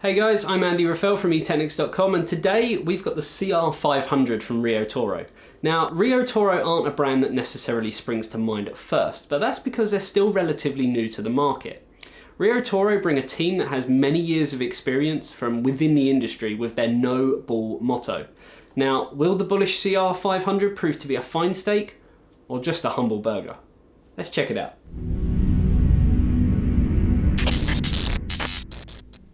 Hey guys, I'm Andy Raffel from eTeknix.com, and today we've got the CR500 from Riotoro. Now, Riotoro aren't a brand that necessarily springs to mind at first, but that's because they're still relatively new to the market. Riotoro bring a team that has many years of experience from within the industry with their no bull motto. Now, will the bullish CR500 prove to be a fine steak or just a humble burger? Let's check it out.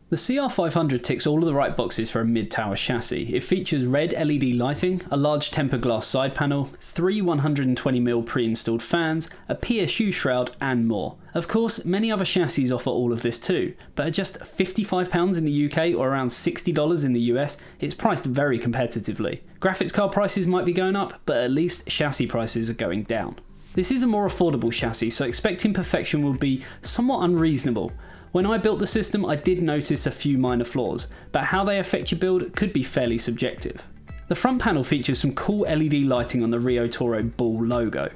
The CR500 ticks all of the right boxes for a mid-tower chassis. It features red LED lighting, a large tempered glass side panel, 3 120mm pre-installed fans, a PSU shroud and more. Of course, many other chassis offer all of this too, but at just £55 in the UK or around $60 in the US, it's priced very competitively. Graphics card prices might be going up, but at least chassis prices are going down. This is a more affordable chassis, so expecting perfection will be somewhat unreasonable. When I built the system, I did notice a few minor flaws, but how they affect your build could be fairly subjective. The front panel features some cool LED lighting on the Riotoro Bull logo.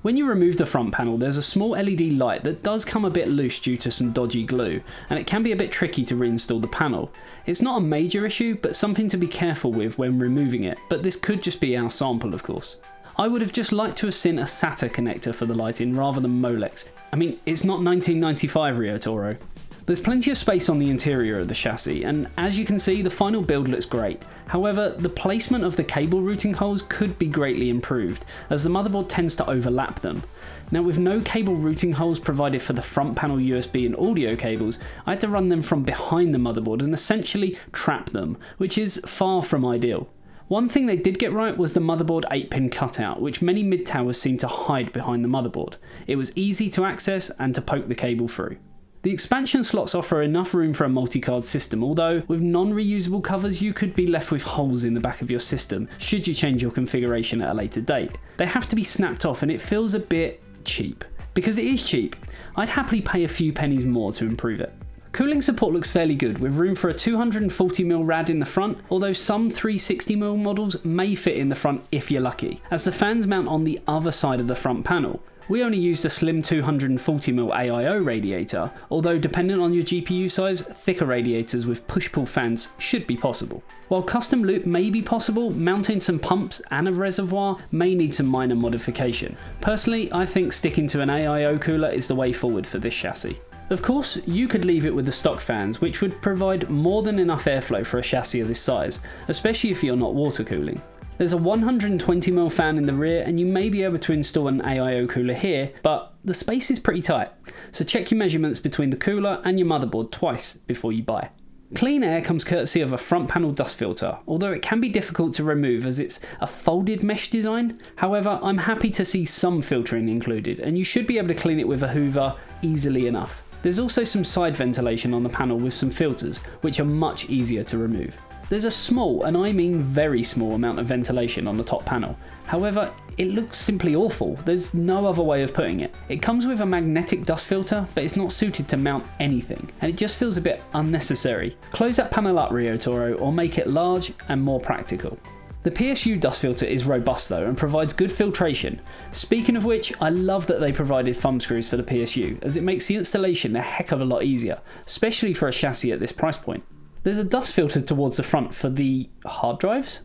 When you remove the front panel, there's a small LED light that does come a bit loose due to some dodgy glue, and it can be a bit tricky to reinstall the panel. It's not a major issue, but something to be careful with when removing it, but this could just be our sample, of course. I would have just liked to have seen a SATA connector for the lighting rather than Molex. I mean, it's not 1995 Riotoro. There's plenty of space on the interior of the chassis, and as you can see, the final build looks great. However, the placement of the cable routing holes could be greatly improved, as the motherboard tends to overlap them. Now, with no cable routing holes provided for the front panel USB and audio cables, I had to run them from behind the motherboard and essentially trap them, which is far from ideal. One thing they did get right was the motherboard 8-pin cutout, which many mid-towers seem to hide behind the motherboard. It was easy to access and to poke the cable through. The expansion slots offer enough room for a multi-card system, although with non-reusable covers you could be left with holes in the back of your system should you change your configuration at a later date. They have to be snapped off and it feels a bit cheap. Because it is cheap, I'd happily pay a few pennies more to improve it. Cooling support looks fairly good, with room for a 240mm rad in the front, although some 360mm models may fit in the front if you're lucky, as the fans mount on the other side of the front panel. We only used a slim 240mm AIO radiator, although depending on your GPU size, thicker radiators with push-pull fans should be possible. While custom loop may be possible, mounting some pumps and a reservoir may need some minor modification. Personally, I think sticking to an AIO cooler is the way forward for this chassis. Of course, you could leave it with the stock fans, which would provide more than enough airflow for a chassis of this size, especially if you're not water cooling. There's a 120mm fan in the rear, and you may be able to install an AIO cooler here, but the space is pretty tight, so check your measurements between the cooler and your motherboard twice before you buy. Clean air comes courtesy of a front panel dust filter, although it can be difficult to remove as it's a folded mesh design. However, I'm happy to see some filtering included, and you should be able to clean it with a hoover easily enough. There's also some side ventilation on the panel with some filters, which are much easier to remove. There's a small, and I mean very small, amount of ventilation on the top panel. However, it looks simply awful. There's no other way of putting it. It comes with a magnetic dust filter, but it's not suited to mount anything, and it just feels a bit unnecessary. Close that panel up, Riotoro, or make it large and more practical. The PSU dust filter is robust though and provides good filtration. Speaking of which, I love that they provided thumb screws for the PSU, as it makes the installation a heck of a lot easier, especially for a chassis at this price point. There's a dust filter towards the front for the hard drives?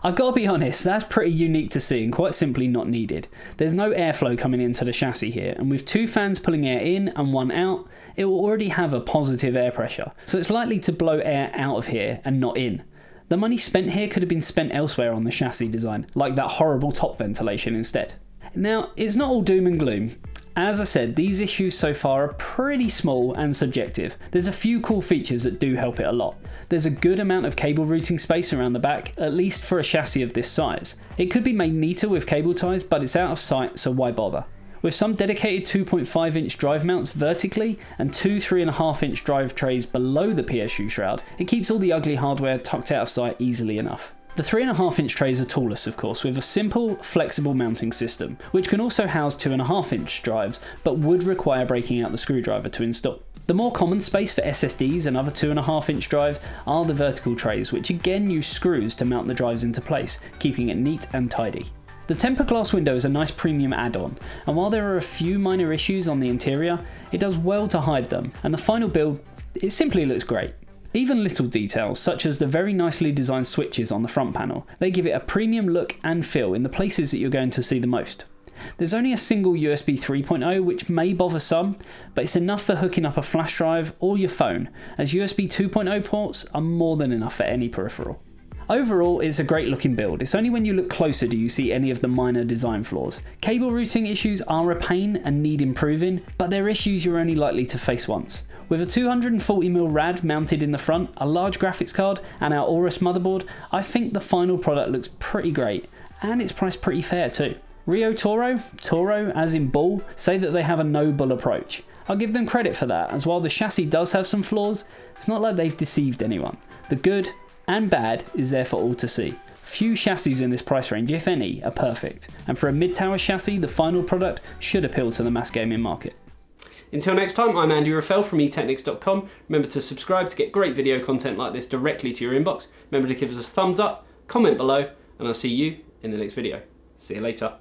I've got to be honest, that's pretty unique to see and quite simply not needed. There's no airflow coming into the chassis here, and with 2 fans pulling air in and 1 out, it will already have a positive air pressure, so it's likely to blow air out of here and not in. The money spent here could have been spent elsewhere on the chassis design, like that horrible top ventilation instead. Now, it's not all doom and gloom. As I said, these issues so far are pretty small and subjective. There's a few cool features that do help it a lot. There's a good amount of cable routing space around the back, at least for a chassis of this size. It could be made neater with cable ties, but it's out of sight, so why bother? With some dedicated 2.5-inch drive mounts vertically and 2 3.5-inch drive trays below the PSU shroud, it keeps all the ugly hardware tucked out of sight easily enough. The 3.5-inch trays are toolless, of course, with a simple, flexible mounting system, which can also house 2.5-inch drives, but would require breaking out the screwdriver to install. The more common space for SSDs and other 2.5-inch drives are the vertical trays, which again use screws to mount the drives into place, keeping it neat and tidy. The tempered glass window is a nice premium add-on, and while there are a few minor issues on the interior, it does well to hide them, and the final build, it simply looks great. Even little details, such as the very nicely designed switches on the front panel, they give it a premium look and feel in the places that you're going to see the most. There's only a single USB 3.0 which may bother some, but it's enough for hooking up a flash drive or your phone, as USB 2.0 ports are more than enough for any peripheral. Overall, it's a great looking build. It's only when you look closer do you see any of the minor design flaws. Cable routing issues are a pain and need improving, but they're issues you're only likely to face once. With a 240mm RAD mounted in the front, a large graphics card, and our Aorus motherboard, I think the final product looks pretty great, and it's priced pretty fair too. Riotoro, Toro as in bull, say that they have a no-bull approach. I'll give them credit for that, as while the chassis does have some flaws, it's not like they've deceived anyone. The good and bad is there for all to see. Few chassis in this price range, if any, are perfect, and for a mid-tower chassis, the final product should appeal to the mass gaming market. Until next time, I'm Andy Raffel from eTeknix.com. Remember to subscribe to get great video content like this directly to your inbox. Remember to give us a thumbs up, comment below, and I'll see you in the next video. See you later.